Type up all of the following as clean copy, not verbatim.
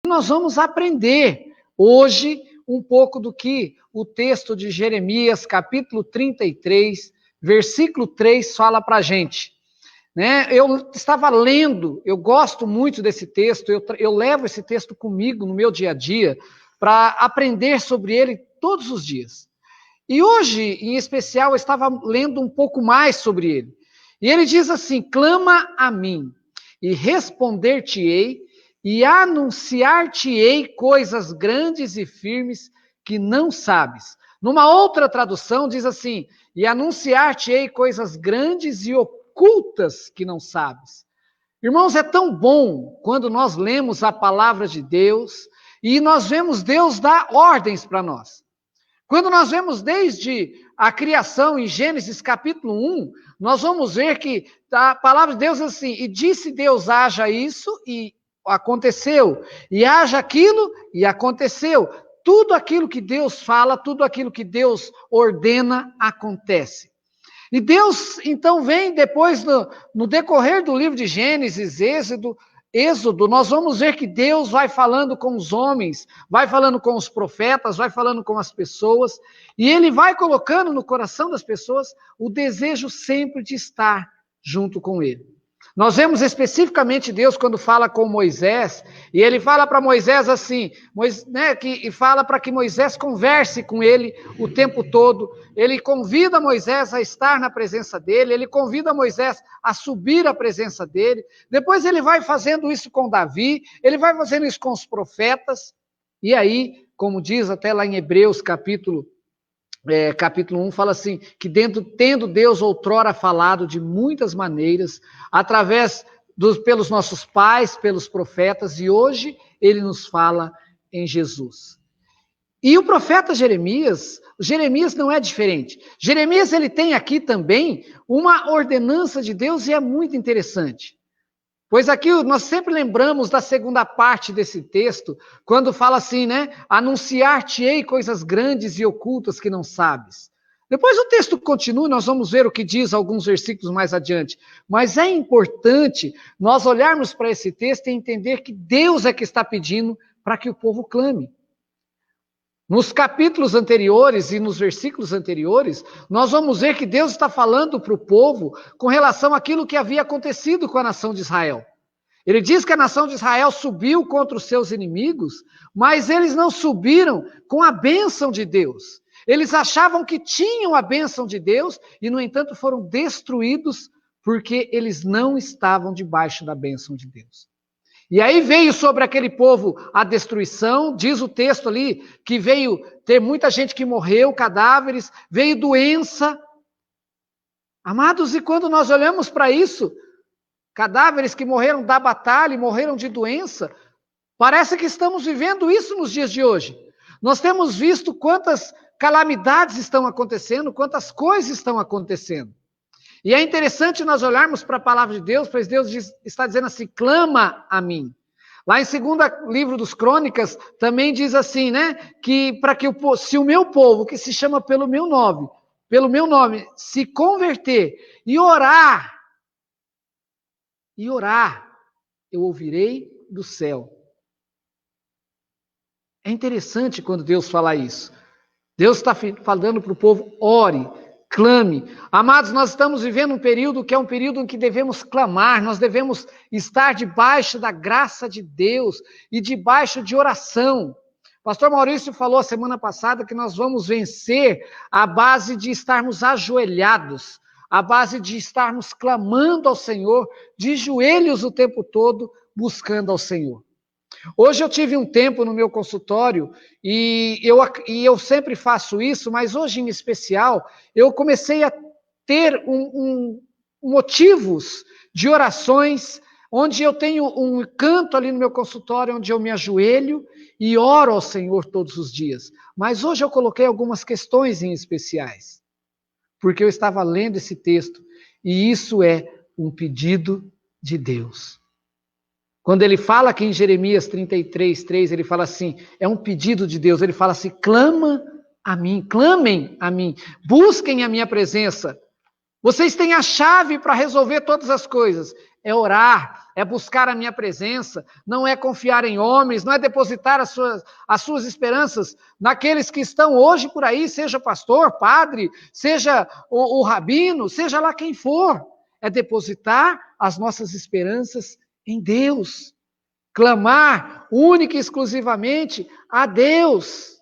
Nós vamos aprender hoje um pouco do que o texto de Jeremias, capítulo 33, versículo 3, fala para a gente. Né? Eu estava lendo, eu gosto muito desse texto, eu levo esse texto comigo no meu dia a dia, para aprender sobre ele todos os dias. E hoje, em especial, eu estava lendo um pouco mais sobre ele. E ele diz assim: clama a mim, e responder-te-ei, e anunciar-te-ei coisas grandes e firmes que não sabes. Numa outra tradução diz assim: e anunciar-te-ei coisas grandes e ocultas que não sabes. Irmãos, é tão bom quando nós lemos a palavra de Deus e nós vemos Deus dar ordens para nós. Quando nós vemos desde a criação em Gênesis capítulo 1, nós vamos ver que a palavra de Deus é assim: e disse Deus, haja isso, e aconteceu, e haja aquilo, e aconteceu. Tudo aquilo que Deus fala, tudo aquilo que Deus ordena, acontece. E Deus, então, vem depois, no decorrer do livro de Gênesis, Êxodo, nós vamos ver que Deus vai falando com os homens, vai falando com os profetas, vai falando com as pessoas, e Ele vai colocando no coração das pessoas o desejo sempre de estar junto com Ele. Nós vemos especificamente Deus quando fala com Moisés, e Ele fala para Moisés assim, e fala para que Moisés converse com Ele o tempo todo. Ele convida Moisés a estar na presença dele, ele convida Moisés a subir à presença dele. Depois ele vai fazendo isso com Davi, ele vai fazendo isso com os profetas, e aí, como diz até lá em Hebreus capítulo 1, fala assim, que tendo Deus outrora falado de muitas maneiras, pelos nossos pais, pelos profetas, e hoje ele nos fala em Jesus. E o profeta Jeremias não é diferente. Jeremias, ele tem aqui também uma ordenança de Deus e é muito interessante. Pois aqui nós sempre lembramos da segunda parte desse texto, quando fala assim, né? Anunciar-te-ei coisas grandes e ocultas que não sabes. Depois o texto continua, nós vamos ver o que diz alguns versículos mais adiante. Mas é importante nós olharmos para esse texto e entender que Deus é que está pedindo para que o povo clame. Nos capítulos anteriores e nos versículos anteriores, nós vamos ver que Deus está falando para o povo com relação àquilo que havia acontecido com a nação de Israel. Ele diz que a nação de Israel subiu contra os seus inimigos, mas eles não subiram com a bênção de Deus. Eles achavam que tinham a bênção de Deus e, no entanto, foram destruídos porque eles não estavam debaixo da bênção de Deus. E aí veio sobre aquele povo a destruição, diz o texto ali, que veio ter muita gente que morreu, cadáveres, veio doença. Amados, e quando nós olhamos para isso, cadáveres que morreram da batalha e morreram de doença, parece que estamos vivendo isso nos dias de hoje. Nós temos visto quantas calamidades estão acontecendo, quantas coisas estão acontecendo. E é interessante nós olharmos para a palavra de Deus, pois Deus está dizendo assim, clama a mim. Lá em 2º livro dos Crônicas, também diz assim, né, que se o meu povo, que se chama pelo meu nome, se converter e orar, eu ouvirei do céu. É interessante quando Deus fala isso. Deus está falando para o povo, ore, clame. Amados, nós estamos vivendo um período que é um período em que devemos clamar, nós devemos estar debaixo da graça de Deus e debaixo de oração. O pastor Maurício falou a semana passada que nós vamos vencer à base de estarmos ajoelhados, à base de estarmos clamando ao Senhor, de joelhos o tempo todo, buscando ao Senhor. Hoje eu tive um tempo no meu consultório e eu sempre faço isso, mas hoje em especial eu comecei a ter motivos de orações, onde eu tenho um canto ali no meu consultório, onde eu me ajoelho e oro ao Senhor todos os dias. Mas hoje eu coloquei algumas questões em especiais, porque eu estava lendo esse texto e isso é um pedido de Deus. Quando ele fala aqui em Jeremias 33:3, ele fala assim, é um pedido de Deus, ele fala assim, clama a mim, clamem a mim, busquem a minha presença. Vocês têm a chave para resolver todas as coisas. é orar, é buscar a minha presença, não é confiar em homens, não é depositar as suas esperanças naqueles que estão hoje por aí, seja pastor, padre, seja o rabino, seja lá quem for. É depositar as nossas esperanças em Deus. Clamar única e exclusivamente a Deus.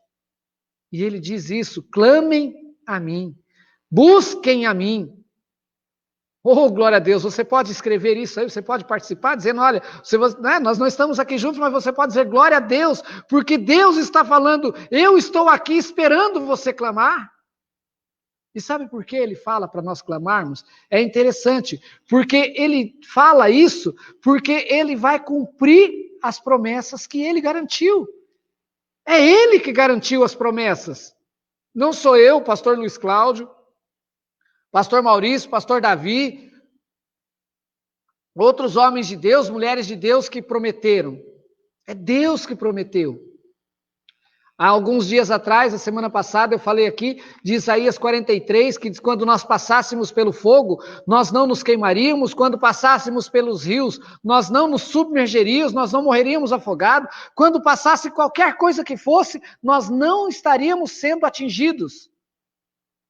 E ele diz isso: clamem a mim, busquem a mim. Oh, glória a Deus, você pode escrever isso aí, você pode participar, dizendo, olha, nós não estamos aqui juntos, mas você pode dizer glória a Deus, porque Deus está falando, eu estou aqui esperando você clamar. E sabe por que ele fala para nós clamarmos? É interessante, porque ele fala isso, porque ele vai cumprir as promessas que ele garantiu. É ele que garantiu as promessas. Não sou eu, pastor Luiz Cláudio, pastor Maurício, pastor Davi, outros homens de Deus, mulheres de Deus que prometeram. É Deus que prometeu. Há alguns dias atrás, a semana passada, eu falei aqui de Isaías 43, que diz, quando nós passássemos pelo fogo, nós não nos queimaríamos, quando passássemos pelos rios, nós não nos submergeríamos, nós não morreríamos afogados, quando passasse qualquer coisa que fosse, nós não estaríamos sendo atingidos.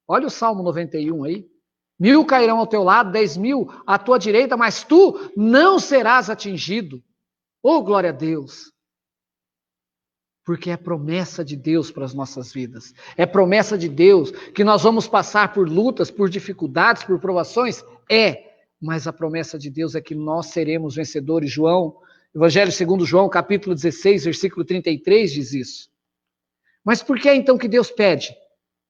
Olha o Salmo 91 aí. 1.000 cairão ao teu lado, 10.000 à tua direita, mas tu não serás atingido. Oh, glória a Deus! Porque é promessa de Deus para as nossas vidas. É promessa de Deus que nós vamos passar por lutas, por dificuldades, por provações? Mas a promessa de Deus é que nós seremos vencedores. Evangelho segundo João, capítulo 16, versículo 33, diz isso. Mas por que então que Deus pede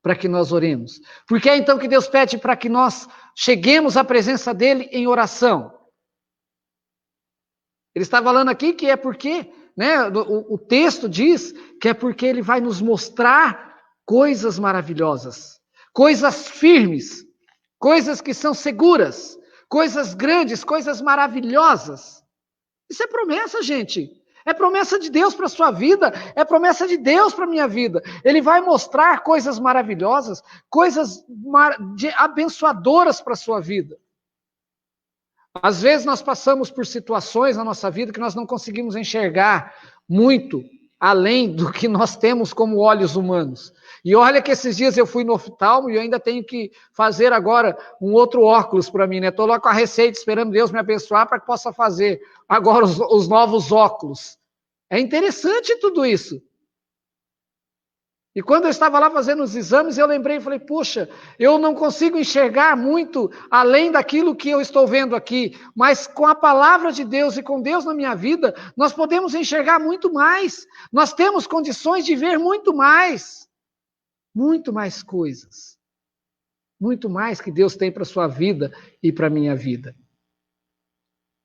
para que nós oremos? Por que então que Deus pede para que nós cheguemos à presença dele em oração? Ele está falando aqui que é porque, o texto diz que é porque ele vai nos mostrar coisas maravilhosas, coisas firmes, coisas que são seguras, coisas grandes, coisas maravilhosas. Isso é promessa, gente. É promessa de Deus para a sua vida, é promessa de Deus para a minha vida. Ele vai mostrar coisas maravilhosas, coisas abençoadoras para a sua vida. Às vezes nós passamos por situações na nossa vida que nós não conseguimos enxergar muito além do que nós temos como olhos humanos. E olha que esses dias eu fui no oftalmo e eu ainda tenho que fazer agora um outro óculos para mim, né? Estou lá com a receita esperando Deus me abençoar para que possa fazer agora os novos óculos. É interessante tudo isso. E quando eu estava lá fazendo os exames, eu lembrei e falei, puxa, eu não consigo enxergar muito além daquilo que eu estou vendo aqui, mas com a palavra de Deus e com Deus na minha vida, nós podemos enxergar muito mais, nós temos condições de ver muito mais coisas, muito mais que Deus tem para a sua vida e para a minha vida.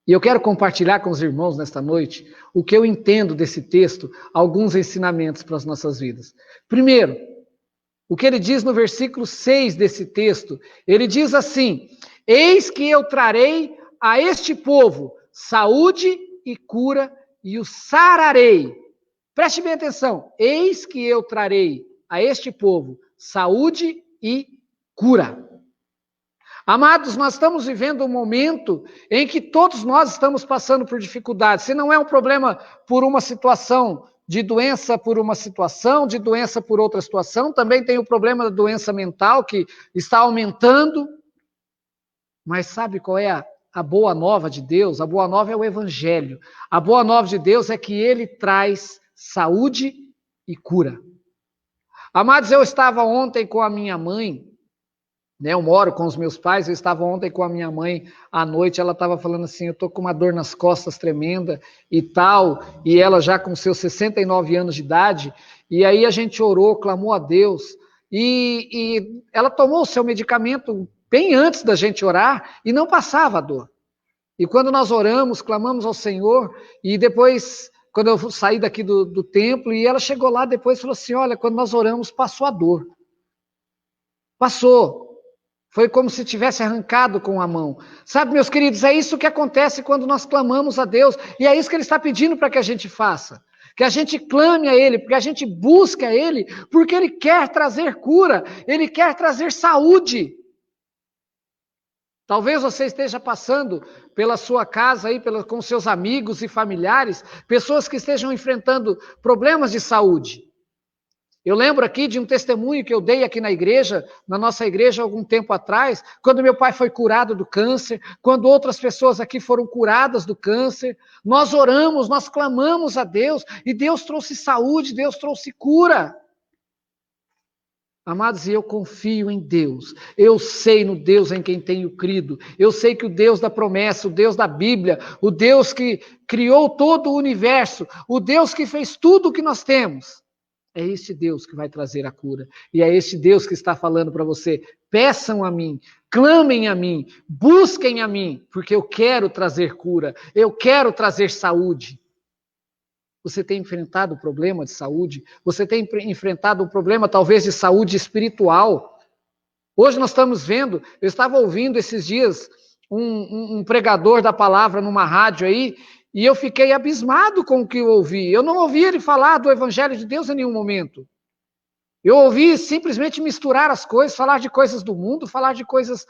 E eu quero compartilhar com os irmãos nesta noite o que eu entendo desse texto, alguns ensinamentos para as nossas vidas. Primeiro, o que ele diz no versículo 6 desse texto, ele diz assim, eis que eu trarei a este povo saúde e cura e o sararei. Preste bem atenção, eis que eu trarei a este povo saúde e cura. Amados, nós estamos vivendo um momento em que todos nós estamos passando por dificuldades. Se não é um problema por uma situação de doença por uma situação, de doença por outra situação, também tem o problema da doença mental que está aumentando. Mas sabe qual é a boa nova de Deus? A boa nova é o Evangelho. A boa nova de Deus é que Ele traz saúde e cura. Amados, eu estava ontem com a minha mãe, eu moro com os meus pais, eu estava ontem com a minha mãe à noite, ela estava falando assim, eu estou com uma dor nas costas tremenda e tal, e ela já com seus 69 anos de idade, e aí a gente orou, clamou a Deus, e ela tomou o seu medicamento bem antes da gente orar, e não passava a dor. E quando nós oramos, clamamos ao Senhor, e depois, quando eu saí daqui do templo, e ela chegou lá depois e falou assim, olha, quando nós oramos, passou a dor. Passou. Foi como se tivesse arrancado com a mão. Sabe, meus queridos, é isso que acontece quando nós clamamos a Deus. E é isso que Ele está pedindo para que a gente faça. Que a gente clame a Ele, porque a gente busque a Ele, porque Ele quer trazer cura, Ele quer trazer saúde. Talvez você esteja passando pela sua casa aí, com seus amigos e familiares, pessoas que estejam enfrentando problemas de saúde. Eu lembro aqui de um testemunho que eu dei aqui na nossa igreja, algum tempo atrás, quando meu pai foi curado do câncer, quando outras pessoas aqui foram curadas do câncer. Nós oramos, nós clamamos a Deus, e Deus trouxe saúde, Deus trouxe cura. Amados, eu confio em Deus, eu sei no Deus em quem tenho crido, eu sei que o Deus da promessa, o Deus da Bíblia, o Deus que criou todo o universo, o Deus que fez tudo o que nós temos, é esse Deus que vai trazer a cura, e é esse Deus que está falando para você: peçam a mim, clamem a mim, busquem a mim, porque eu quero trazer cura, eu quero trazer saúde. Você tem enfrentado problema de saúde? Você tem enfrentado um problema talvez de saúde espiritual? Hoje nós estamos vendo, eu estava ouvindo esses dias um pregador da palavra numa rádio aí, e eu fiquei abismado com o que eu ouvi. Eu não ouvi ele falar do Evangelho de Deus em nenhum momento. Eu ouvi simplesmente misturar as coisas, falar de coisas do mundo, falar de coisas...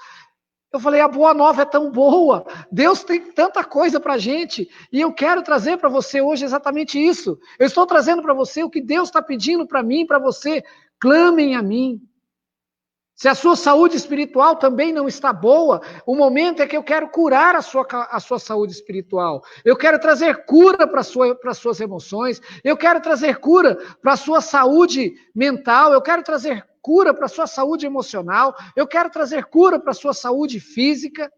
Eu falei, a boa nova é tão boa, Deus tem tanta coisa para a gente, e eu quero trazer para você hoje exatamente isso. Eu estou trazendo para você o que Deus está pedindo para mim, para você: clamem a mim. Se a sua saúde espiritual também não está boa, o momento é que eu quero curar a sua saúde espiritual. Eu quero trazer cura para as suas emoções, eu quero trazer cura para a sua saúde mental, eu quero trazer cura para a sua saúde emocional, eu quero trazer cura para a sua saúde física.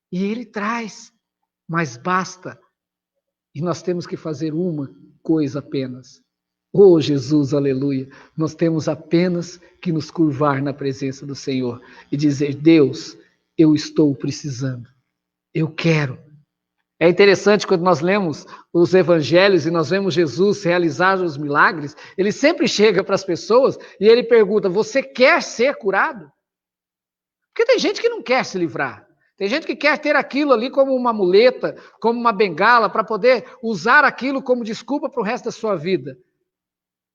E Ele traz, mas basta. E nós temos que fazer uma coisa apenas. Oh, Jesus, aleluia! Nós temos apenas que nos curvar na presença do Senhor e dizer: Deus, eu estou precisando, eu quero. É interessante quando nós lemos os evangelhos e nós vemos Jesus realizar os milagres, ele sempre chega para as pessoas e ele pergunta: você quer ser curado? Porque tem gente que não quer se livrar. Tem gente que quer ter aquilo ali como uma muleta, como uma bengala, para poder usar aquilo como desculpa para o resto da sua vida.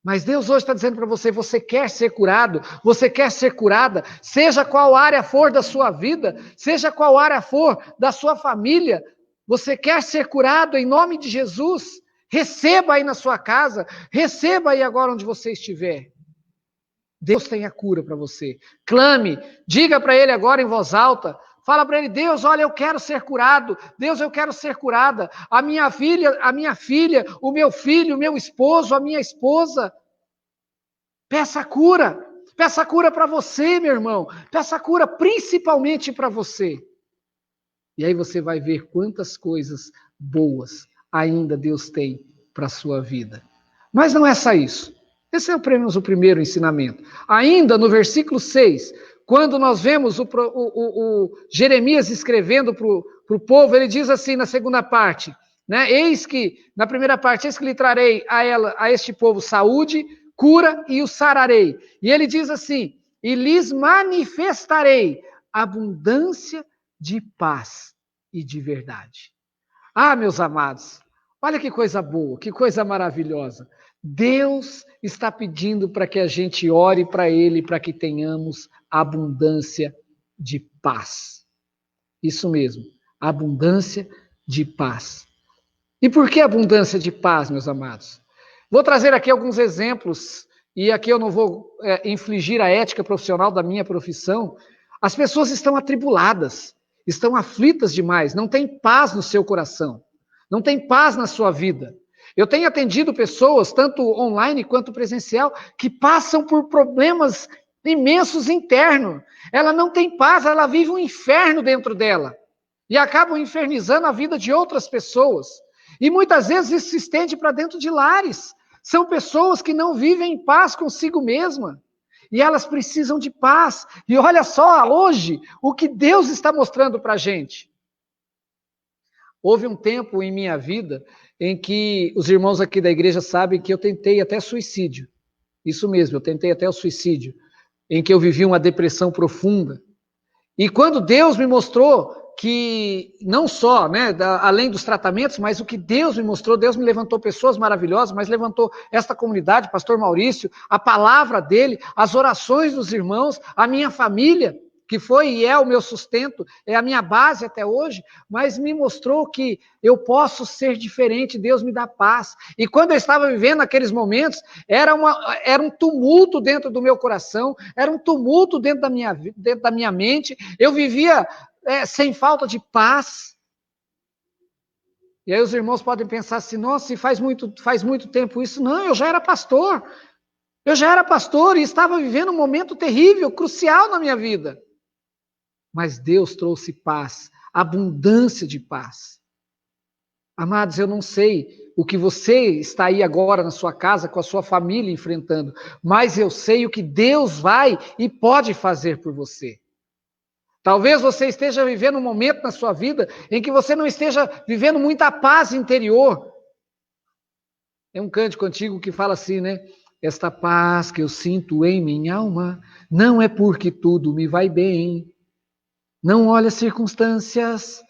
Mas Deus hoje está dizendo para você: você quer ser curado, você quer ser curada, seja qual área for da sua vida, seja qual área for da sua família, você quer ser curado em nome de Jesus? Receba aí na sua casa, receba aí agora onde você estiver. Deus tem a cura para você. Clame, diga para Ele agora em voz alta. Fala para Ele: Deus, olha, eu quero ser curado. Deus, eu quero ser curada. A minha filha, o meu filho, o meu esposo, a minha esposa. Peça cura. Peça cura para você, meu irmão. Peça cura principalmente para você. E aí você vai ver quantas coisas boas ainda Deus tem para a sua vida. Mas não é só isso. Esse é apenas o primeiro ensinamento. Ainda no versículo 6, quando nós vemos o Jeremias escrevendo para o povo, ele diz assim na segunda parte, né? Na primeira parte, eis que lhe trarei a este povo saúde, cura e o sararei. E ele diz assim: e lhes manifestarei abundância de paz e de verdade. Ah, meus amados, olha que coisa boa, que coisa maravilhosa. Deus está pedindo para que a gente ore para Ele, para que tenhamos abundância de paz. Isso mesmo, abundância de paz. E por que abundância de paz, meus amados? Vou trazer aqui alguns exemplos, e aqui eu não vou infligir a ética profissional da minha profissão. As pessoas estão atribuladas, estão aflitas demais, não tem paz no seu coração, não tem paz na sua vida. Eu tenho atendido pessoas, tanto online quanto presencial, que passam por problemas imensos internos. Ela não tem paz, ela vive um inferno dentro dela. E acabam infernizando a vida de outras pessoas. E muitas vezes isso se estende para dentro de lares. São pessoas que não vivem em paz consigo mesma. E elas precisam de paz. E olha só, hoje, o que Deus está mostrando para a gente. Houve um tempo em minha vida em que os irmãos aqui da igreja sabem que eu tentei até suicídio. Isso mesmo, eu tentei até o suicídio, em que eu vivi uma depressão profunda. E quando Deus me mostrou que, não só, né, além dos tratamentos, mas o que Deus me mostrou, Deus me levantou pessoas maravilhosas, mas levantou esta comunidade, pastor Maurício, a palavra dele, as orações dos irmãos, a minha família, que foi e é o meu sustento, é a minha base até hoje, mas me mostrou que eu posso ser diferente, Deus me dá paz. E quando eu estava vivendo aqueles momentos, era um tumulto dentro do meu coração, era um tumulto dentro da minha mente, eu vivia sem falta de paz. E aí os irmãos podem pensar assim, nossa, se faz muito tempo isso. Não, eu já era pastor. Eu já era pastor e estava vivendo um momento terrível, crucial na minha vida. Mas Deus trouxe paz, abundância de paz. Amados, eu não sei o que você está aí agora na sua casa, com a sua família enfrentando, mas eu sei o que Deus vai e pode fazer por você. Talvez você esteja vivendo um momento na sua vida em que você não esteja vivendo muita paz interior. É um cântico antigo que fala assim, né? Esta paz que eu sinto em minha alma, não é porque tudo me vai bem. Não olhe as circunstâncias,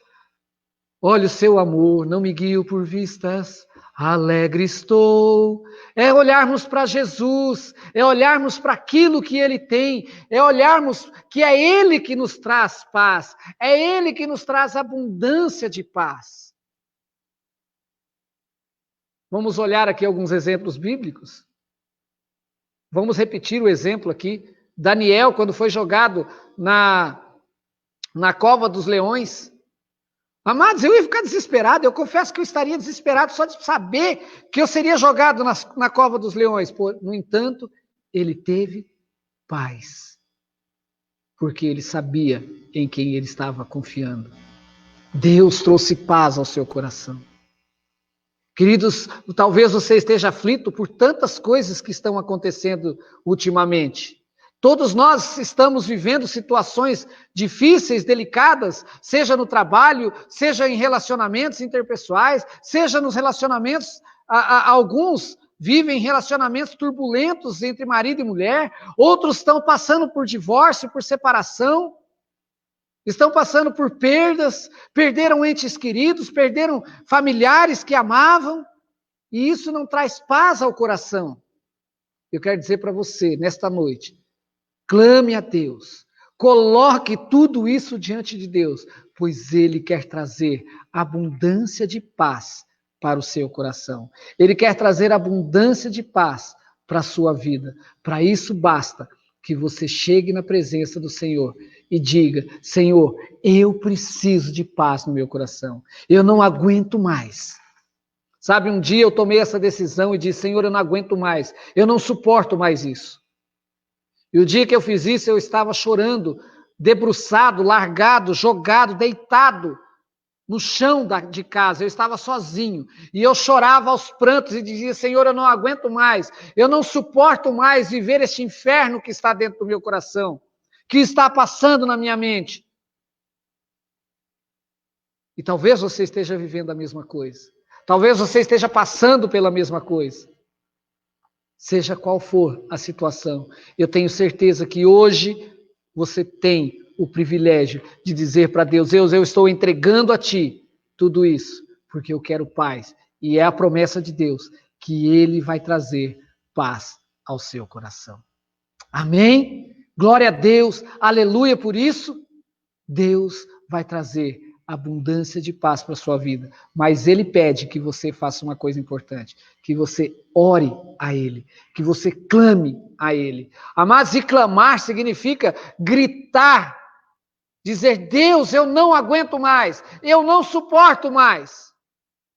olhe o seu amor, não me guio por vistas. Alegre estou. É olharmos para Jesus, é olharmos para aquilo que Ele tem, é olharmos que é Ele que nos traz paz, é Ele que nos traz abundância de paz. Vamos olhar aqui alguns exemplos bíblicos? Vamos repetir o exemplo aqui. Daniel, quando foi jogado na cova dos leões. Amados, eu ia ficar desesperado, eu confesso que eu estaria desesperado só de saber que eu seria jogado na cova dos leões. No entanto, ele teve paz, porque ele sabia em quem ele estava confiando. Deus trouxe paz ao seu coração. Queridos, talvez você esteja aflito por tantas coisas que estão acontecendo ultimamente. Todos nós estamos vivendo situações difíceis, delicadas, seja no trabalho, seja em relacionamentos interpessoais, seja nos relacionamentos, alguns vivem relacionamentos turbulentos entre marido e mulher, outros estão passando por divórcio, por separação, estão passando por perdas, perderam entes queridos, perderam familiares que amavam, e isso não traz paz ao coração. Eu quero dizer para você, nesta noite, clame a Deus, coloque tudo isso diante de Deus, pois Ele quer trazer abundância de paz para o seu coração. Ele quer trazer abundância de paz para a sua vida. Para isso basta que você chegue na presença do Senhor e diga, Senhor, eu preciso de paz no meu coração. Eu não aguento mais. Sabe, um dia eu tomei essa decisão e disse, Senhor, eu não aguento mais. Eu não suporto mais isso. E o dia que eu fiz isso, eu estava chorando, debruçado, largado, jogado, deitado no chão de casa. Eu estava sozinho. E eu chorava aos prantos e dizia, Senhor, eu não aguento mais. Eu não suporto mais viver este inferno que está dentro do meu coração, que está passando na minha mente. E talvez você esteja vivendo a mesma coisa. Talvez você esteja passando pela mesma coisa. Seja qual for a situação, eu tenho certeza que hoje você tem o privilégio de dizer para Deus, Deus, eu estou entregando a Ti tudo isso, porque eu quero paz. E é a promessa de Deus, que Ele vai trazer paz ao seu coração. Amém? Glória a Deus, aleluia por isso. Deus vai trazer abundância de paz para a sua vida, mas Ele pede que você faça uma coisa importante, que você ore a Ele, que você clame a Ele. Amados, e clamar significa gritar, dizer, Deus, eu não aguento mais, eu não suporto mais.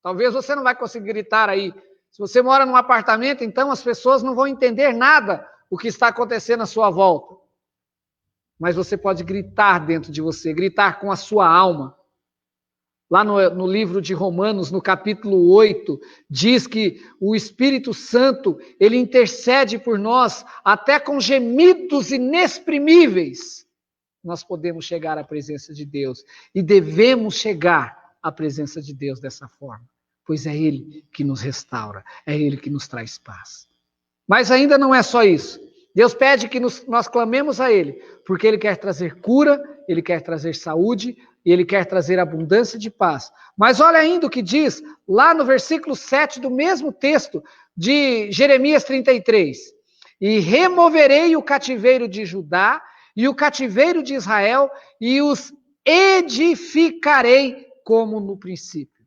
Talvez você não vai conseguir gritar aí. Se você mora num apartamento, então as pessoas não vão entender nada o que está acontecendo à sua volta. Mas você pode gritar dentro de você, gritar com a sua alma. Lá no livro de Romanos, no capítulo 8, diz que o Espírito Santo, ele intercede por nós até com gemidos inexprimíveis. Nós podemos chegar à presença de Deus e devemos chegar à presença de Deus dessa forma, pois é Ele que nos restaura, é Ele que nos traz paz. Mas ainda não é só isso. Deus pede que nós clamemos a Ele, porque Ele quer trazer cura, Ele quer trazer saúde, e Ele quer trazer abundância de paz. Mas olha ainda o que diz lá no versículo 7 do mesmo texto de Jeremias 33. E removerei o cativeiro de Judá e o cativeiro de Israel, e os edificarei como no princípio.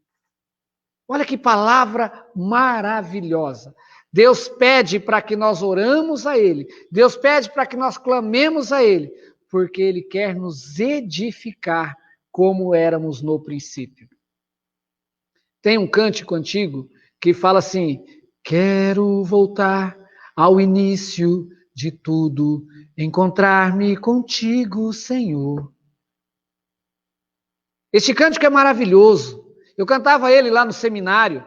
Olha que palavra maravilhosa. Deus pede para que nós oramos a Ele. Deus pede para que nós clamemos a Ele, porque Ele quer nos edificar como éramos no princípio. Tem um cântico antigo que fala assim: quero voltar ao início de tudo, encontrar-me contigo, Senhor. Este cântico é maravilhoso. Eu cantava ele lá no seminário,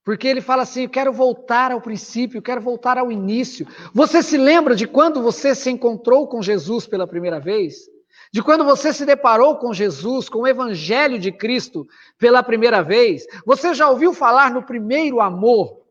porque ele fala assim: eu quero voltar ao princípio, eu quero voltar ao início. Você se lembra de quando você se encontrou com Jesus pela primeira vez? De quando você se deparou com Jesus, com o Evangelho de Cristo pela primeira vez? Você já ouviu falar no primeiro amor?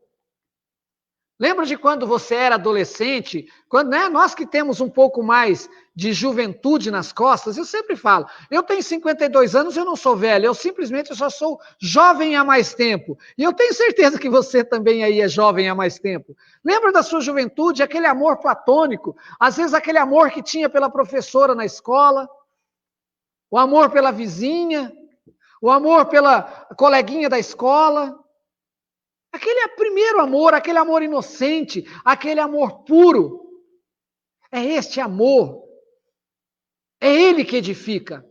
Lembra de quando você era adolescente? Quando, né, nós que temos um pouco mais de juventude nas costas, eu sempre falo, eu tenho 52 anos, eu não sou velho, eu simplesmente só sou jovem há mais tempo. E eu tenho certeza que você também aí é jovem há mais tempo. Lembra da sua juventude, aquele amor platônico, às vezes aquele amor que tinha pela professora na escola, o amor pela vizinha, o amor pela coleguinha da escola. Aquele primeiro amor, aquele amor inocente, aquele amor puro. É este amor. É ele que edifica.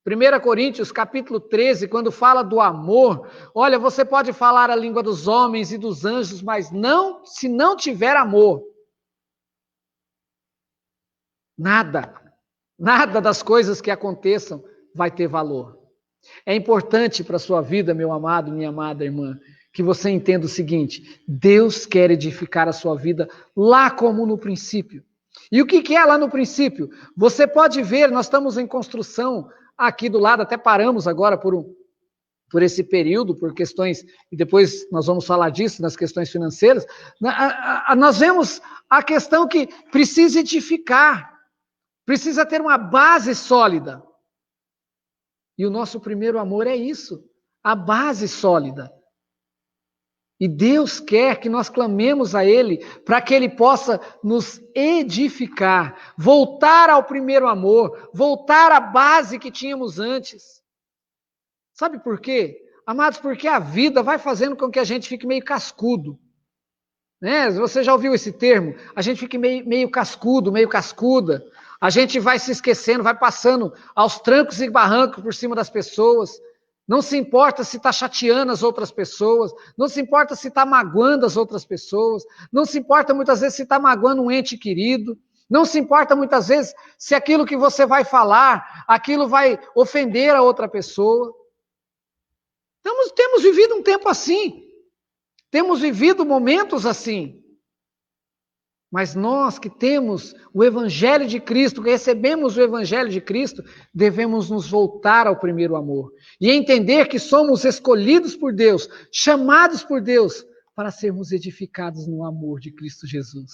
1 Coríntios capítulo 13, quando fala do amor, olha, você pode falar a língua dos homens e dos anjos, mas não, se não tiver amor, nada das coisas que aconteçam vai ter valor. É importante para a sua vida, meu amado, minha amada irmã, que você entenda o seguinte: Deus quer edificar a sua vida lá como no princípio. E o que é lá no princípio? Você pode ver, nós estamos em construção aqui do lado, até paramos agora por esse período, por questões, e depois nós vamos falar disso, nas questões financeiras. Nós vemos a questão que precisa edificar, precisa ter uma base sólida. E o nosso primeiro amor é isso, a base sólida. E Deus quer que nós clamemos a Ele para que Ele possa nos edificar, voltar ao primeiro amor, voltar à base que tínhamos antes. Sabe por quê? Amados, porque a vida vai fazendo com que a gente fique meio cascudo. Né? Você já ouviu esse termo? A gente fica meio cascudo, meio cascuda. A gente vai se esquecendo, vai passando aos trancos e barrancos por cima das pessoas. Não se importa se está chateando as outras pessoas, não se importa se está magoando as outras pessoas, não se importa muitas vezes se está magoando um ente querido, não se importa muitas vezes se aquilo que você vai falar, aquilo vai ofender a outra pessoa. Temos vivido um tempo assim, temos vivido momentos assim. Mas nós que temos o Evangelho de Cristo, que recebemos o Evangelho de Cristo, devemos nos voltar ao primeiro amor. E entender que somos escolhidos por Deus, chamados por Deus, para sermos edificados no amor de Cristo Jesus.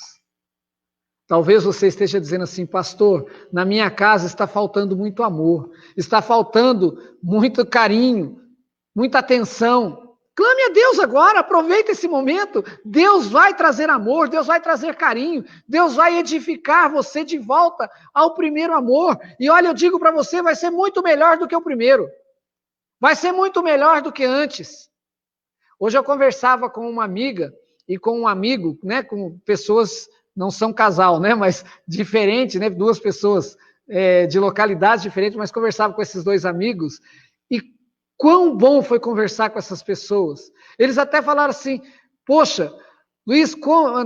Talvez você esteja dizendo assim: pastor, na minha casa está faltando muito amor, está faltando muito carinho, muita atenção. Clame a Deus agora, aproveita esse momento. Deus vai trazer amor, Deus vai trazer carinho, Deus vai edificar você de volta ao primeiro amor. E olha, eu digo para você, vai ser muito melhor do que o primeiro. Vai ser muito melhor do que antes. Hoje eu conversava com uma amiga e com um amigo, né, com pessoas, não são casal, né, mas diferentes, né, duas pessoas de localidades diferentes, mas conversava com esses dois amigos. E quão bom foi conversar com essas pessoas. Eles até falaram assim: poxa, Luiz,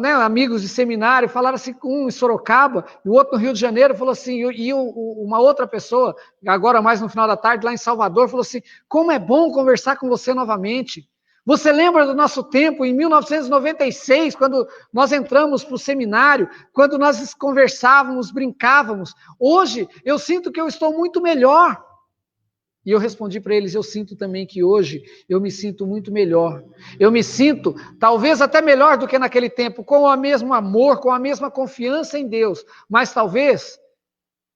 né, amigos de seminário, falaram assim, um em Sorocaba, e o outro no Rio de Janeiro, falou assim, e uma outra pessoa, agora mais no final da tarde, lá em Salvador, falou assim: como é bom conversar com você novamente. Você lembra do nosso tempo, em 1996, quando nós entramos para o seminário, quando nós conversávamos, brincávamos. Hoje, eu sinto que eu estou muito melhor. E eu respondi para eles: eu sinto também que hoje eu me sinto muito melhor. Eu me sinto talvez até melhor do que naquele tempo, com o mesmo amor, com a mesma confiança em Deus. Mas talvez,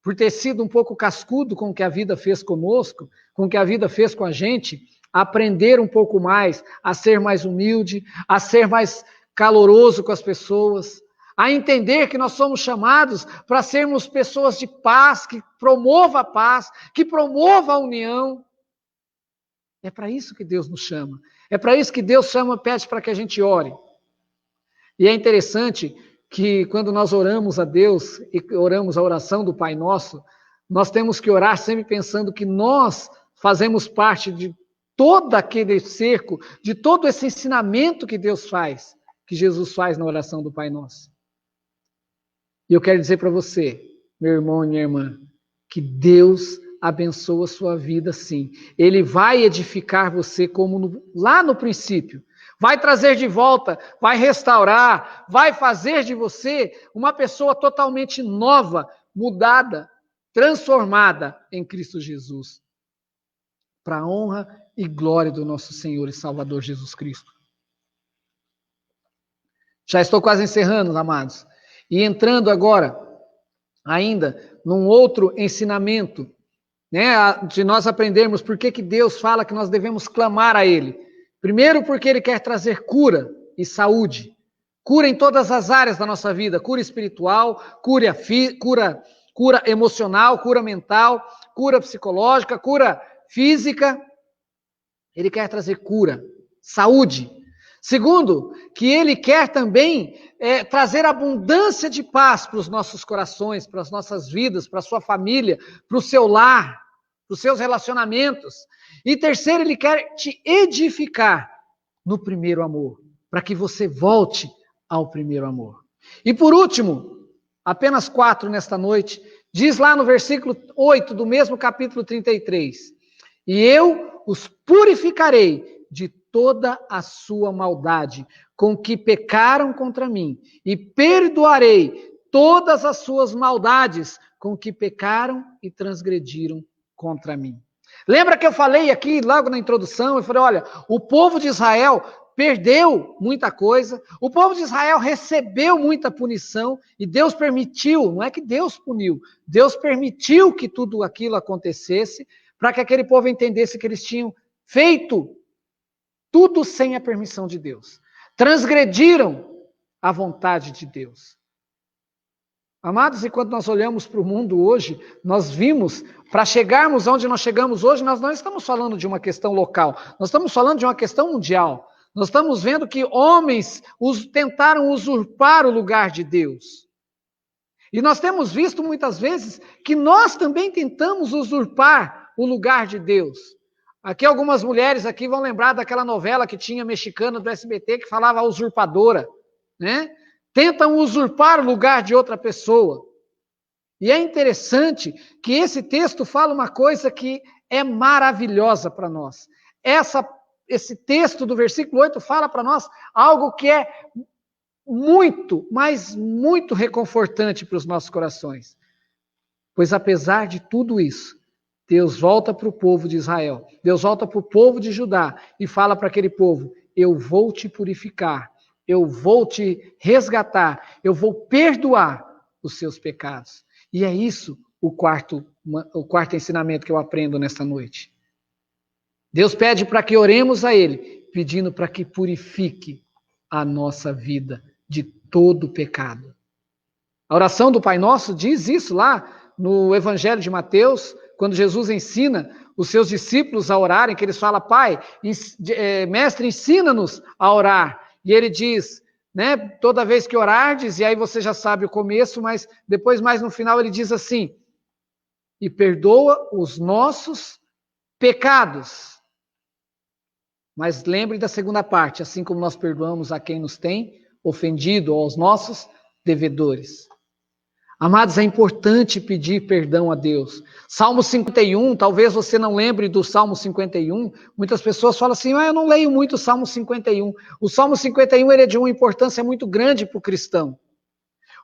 por ter sido um pouco cascudo com o que a vida fez conosco, com o que a vida fez com a gente, aprender um pouco mais, a ser mais humilde, a ser mais caloroso com as pessoas, a entender que nós somos chamados para sermos pessoas de paz, que promova a paz, que promova a união. É para isso que Deus nos chama. É para isso que Deus chama, pede para que a gente ore. E é interessante que quando nós oramos a Deus e oramos a oração do Pai Nosso, nós temos que orar sempre pensando que nós fazemos parte de todo aquele cerco, de todo esse ensinamento que Deus faz, que Jesus faz na oração do Pai Nosso. E eu quero dizer para você, meu irmão e minha irmã, que Deus abençoa a sua vida sim. Ele vai edificar você como lá no princípio. Vai trazer de volta, vai restaurar, vai fazer de você uma pessoa totalmente nova, mudada, transformada em Cristo Jesus. Para a honra e glória do nosso Senhor e Salvador Jesus Cristo. Já estou quase encerrando, amados. E entrando agora, ainda, num outro ensinamento, né, de nós aprendermos por que Deus fala que nós devemos clamar a Ele. Primeiro, porque Ele quer trazer cura e saúde. Cura em todas as áreas da nossa vida. Cura espiritual, cura emocional, cura mental, cura psicológica, cura física. Ele quer trazer cura, saúde. Segundo, que Ele quer também trazer abundância de paz para os nossos corações, para as nossas vidas, para a sua família, para o seu lar, para os seus relacionamentos. E terceiro, Ele quer te edificar no primeiro amor, para que você volte ao primeiro amor. E por último, apenas 4 nesta noite, diz lá no versículo 8 do mesmo capítulo 33, e eu os purificarei de toda a sua maldade, com que pecaram contra mim, e perdoarei todas as suas maldades, com que pecaram e transgrediram contra mim. Lembra que eu falei aqui, logo na introdução, eu falei, olha, o povo de Israel perdeu muita coisa, o povo de Israel recebeu muita punição, e Deus permitiu, não é que Deus puniu, Deus permitiu que tudo aquilo acontecesse, para que aquele povo entendesse que eles tinham feito tudo sem a permissão de Deus. Transgrediram a vontade de Deus. Amados, e quando nós olhamos para o mundo hoje, nós vimos, para chegarmos onde nós chegamos hoje, nós não estamos falando de uma questão local, nós estamos falando de uma questão mundial. Nós estamos vendo que homens tentaram usurpar o lugar de Deus. E nós temos visto muitas vezes que nós também tentamos usurpar o lugar de Deus. Aqui algumas mulheres aqui vão lembrar daquela novela que tinha mexicana do SBT que falava a usurpadora, né? Tentam usurpar o lugar de outra pessoa. E é interessante que esse texto fala uma coisa que é maravilhosa para nós. Esse texto do versículo 8 fala para nós algo que é muito, mas muito reconfortante para os nossos corações. Pois apesar de tudo isso, Deus volta para o povo de Israel, Deus volta para o povo de Judá e fala para aquele povo, eu vou te purificar, eu vou te resgatar, eu vou perdoar os seus pecados. E é isso o quarto ensinamento que eu aprendo nesta noite. Deus pede para que oremos a Ele, pedindo para que purifique a nossa vida de todo pecado. A oração do Pai Nosso diz isso lá no Evangelho de Mateus, quando Jesus ensina os seus discípulos a orarem, que eles falam, Pai, mestre, ensina-nos a orar. E ele diz, né, toda vez que orardes, e aí você já sabe o começo, mas depois mais no final ele diz assim, e perdoa os nossos pecados. Mas lembre da segunda parte, assim como nós perdoamos a quem nos tem ofendido, ou aos nossos devedores. Amados, é importante pedir perdão a Deus. Salmo 51, talvez você não lembre do Salmo 51, muitas pessoas falam assim, eu não leio muito o Salmo 51. O Salmo 51 ele é de uma importância muito grande para o cristão.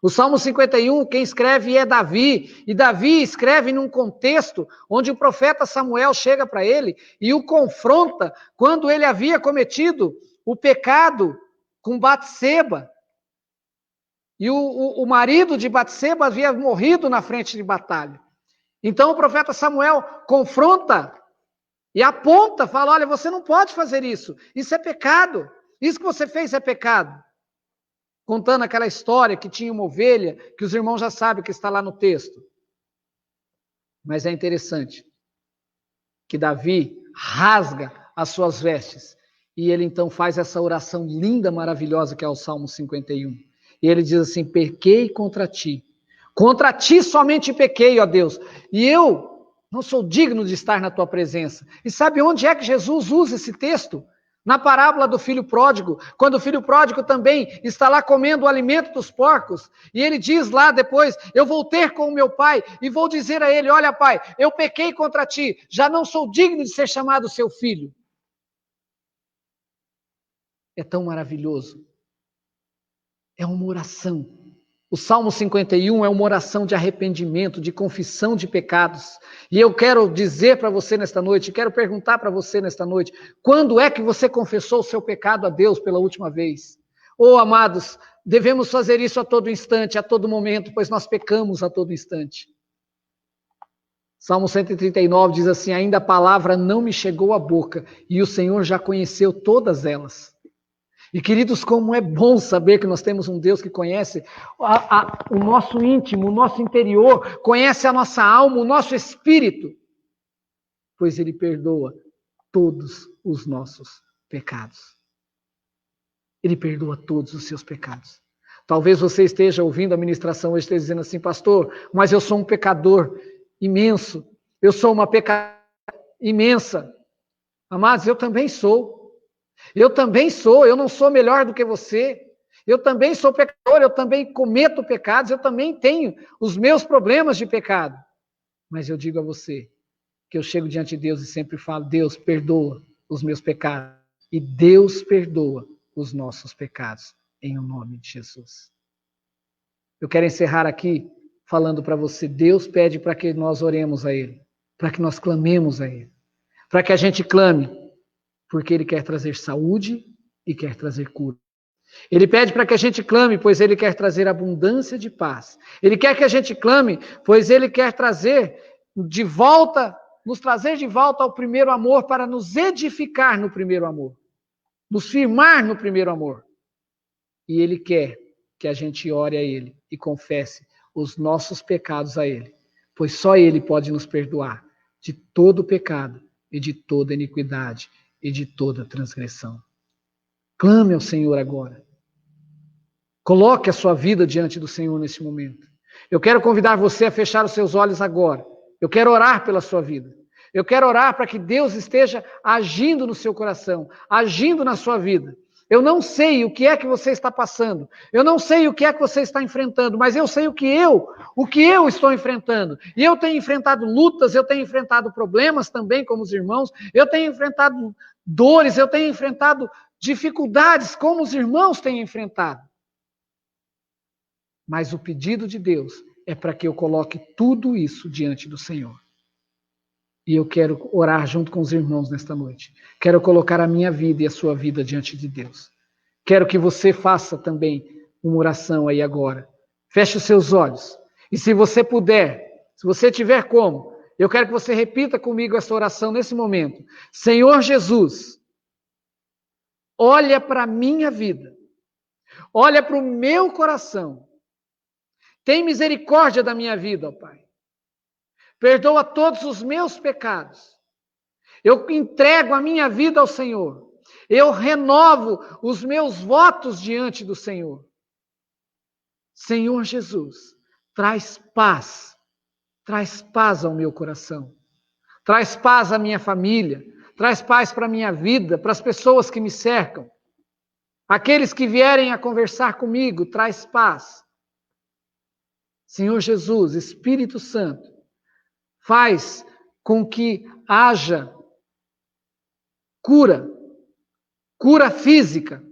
O Salmo 51, quem escreve é Davi, e Davi escreve num contexto onde o profeta Samuel chega para ele e o confronta quando ele havia cometido o pecado com Batseba. E o marido de Batseba havia morrido na frente de batalha. Então o profeta Samuel confronta e aponta, fala, olha, você não pode fazer isso é pecado, isso que você fez é pecado. contando aquela história que tinha uma ovelha, que os irmãos já sabem que está lá no texto. Mas é interessante que Davi rasga as suas vestes, e ele então faz essa oração linda, maravilhosa, que é o Salmo 51. E ele diz assim: pequei contra ti somente pequei, ó Deus, e eu não sou digno de estar na tua presença. E sabe onde é que Jesus usa esse texto? Na parábola do filho pródigo, quando o filho pródigo também está lá comendo o alimento dos porcos, e ele diz lá depois: eu vou ter com o meu pai, e vou dizer a ele: olha pai, eu pequei contra ti, já não sou digno de ser chamado seu filho. É tão maravilhoso. É uma oração. O Salmo 51 é uma oração de arrependimento, de confissão de pecados. E eu quero dizer para você nesta noite, quero perguntar para você nesta noite, quando é que você confessou o seu pecado a Deus pela última vez? Oh, amados, devemos fazer isso a todo instante, a todo momento, pois nós pecamos a todo instante. Salmo 139 diz assim: ainda a palavra não me chegou à boca, e o Senhor já conheceu todas elas. E queridos, como é bom saber que nós temos um Deus que conhece o nosso íntimo, o nosso interior, conhece a nossa alma, o nosso espírito, pois Ele perdoa todos os nossos pecados. Ele perdoa todos os seus pecados. Talvez você esteja ouvindo a ministração hoje, esteja dizendo assim: pastor, mas eu sou um pecador imenso, eu sou uma pecadora imensa. Amados, eu também sou. Eu também sou, eu não sou melhor do que você. Eu também sou pecador, eu também cometo pecados, eu também tenho os meus problemas de pecado. Mas eu digo a você que eu chego diante de Deus e sempre falo: Deus, perdoa os meus pecados. E Deus perdoa os nossos pecados, em o nome de Jesus. Eu quero encerrar aqui falando para você: Deus pede para que nós oremos a Ele, para que nós clamemos a Ele, para que a gente clame, porque Ele quer trazer saúde e quer trazer cura. Ele pede para que a gente clame, pois Ele quer trazer abundância de paz. Ele quer que a gente clame, pois Ele quer trazer de volta, nos trazer de volta ao primeiro amor, para nos edificar no primeiro amor, nos firmar no primeiro amor. E Ele quer que a gente ore a Ele e confesse os nossos pecados a Ele, pois só Ele pode nos perdoar de todo pecado e de toda iniquidade e de toda transgressão. Clame ao Senhor agora. Coloque a sua vida diante do Senhor nesse momento. Eu quero convidar você a fechar os seus olhos agora. Eu quero orar pela sua vida. Eu quero orar para que Deus esteja agindo no seu coração, agindo na sua vida. Eu não sei o que é que você está passando. Eu não sei o que é que você está enfrentando, mas eu sei o que eu estou enfrentando. E eu tenho enfrentado lutas, eu tenho enfrentado problemas também, como os irmãos. Eu tenho enfrentado dores, eu tenho enfrentado dificuldades, como os irmãos têm enfrentado. Mas o pedido de Deus é para que eu coloque tudo isso diante do Senhor. E eu quero orar junto com os irmãos nesta noite. Quero colocar a minha vida e a sua vida diante de Deus. Quero que você faça também uma oração aí agora. Feche os seus olhos. E se você puder, se você tiver como, eu quero que você repita comigo essa oração nesse momento. Senhor Jesus, olha para a minha vida. Olha para o meu coração. Tem misericórdia da minha vida, ó Pai. Perdoa todos os meus pecados. Eu entrego a minha vida ao Senhor. Eu renovo os meus votos diante do Senhor. Senhor Jesus, traz paz. Traz paz ao meu coração. Traz paz à minha família. Traz paz para a minha vida, para as pessoas que me cercam. Aqueles que vierem a conversar comigo, traz paz. Senhor Jesus, Espírito Santo, faz com que haja cura física,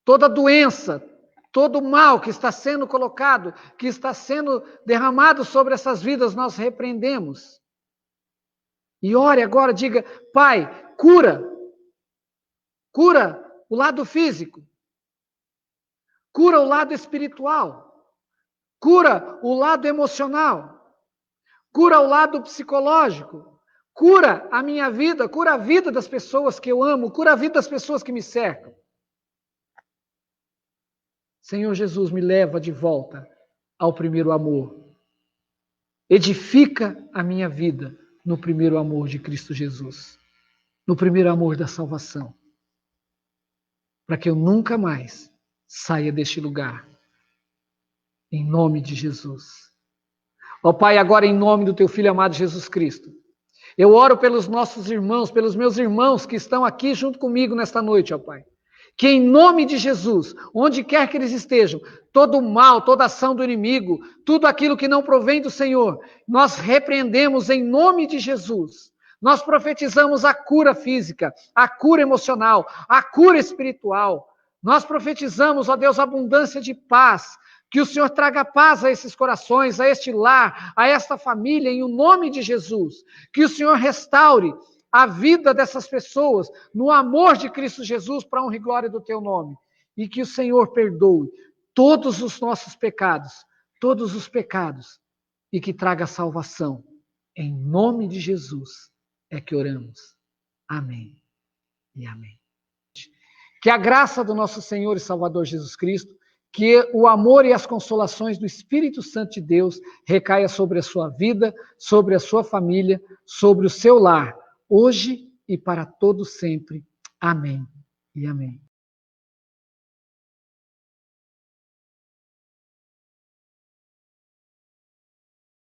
toda doença, todo mal que está sendo colocado, que está sendo derramado sobre essas vidas, nós repreendemos. E ore agora, diga: Pai, cura o lado físico, cura o lado espiritual, cura o lado emocional, cura o lado psicológico, cura a minha vida, cura a vida das pessoas que eu amo, cura a vida das pessoas que me cercam. Senhor Jesus, me leva de volta ao primeiro amor. Edifica a minha vida no primeiro amor de Cristo Jesus, no primeiro amor da salvação, para que eu nunca mais saia deste lugar. Em nome de Jesus. Ó Pai, agora em nome do Teu Filho amado Jesus Cristo, eu oro pelos nossos irmãos, pelos meus irmãos que estão aqui junto comigo nesta noite, ó Pai. Que em nome de Jesus, onde quer que eles estejam, todo o mal, toda ação do inimigo, tudo aquilo que não provém do Senhor, nós repreendemos em nome de Jesus. Nós profetizamos a cura física, a cura emocional, a cura espiritual. Nós profetizamos, ó Deus, abundância de paz. Que o Senhor traga paz a esses corações, a este lar, a esta família, em o nome de Jesus. Que o Senhor restaure a vida dessas pessoas no amor de Cristo Jesus para a honra e glória do Teu nome. E que o Senhor perdoe todos os nossos pecados, todos os pecados, e que traga salvação. Em nome de Jesus é que oramos. Amém e amém. Que a graça do nosso Senhor e Salvador Jesus Cristo, que o amor e as consolações do Espírito Santo de Deus recaia sobre a sua vida, sobre a sua família, sobre o seu lar, hoje e para todo sempre. Amém e amém.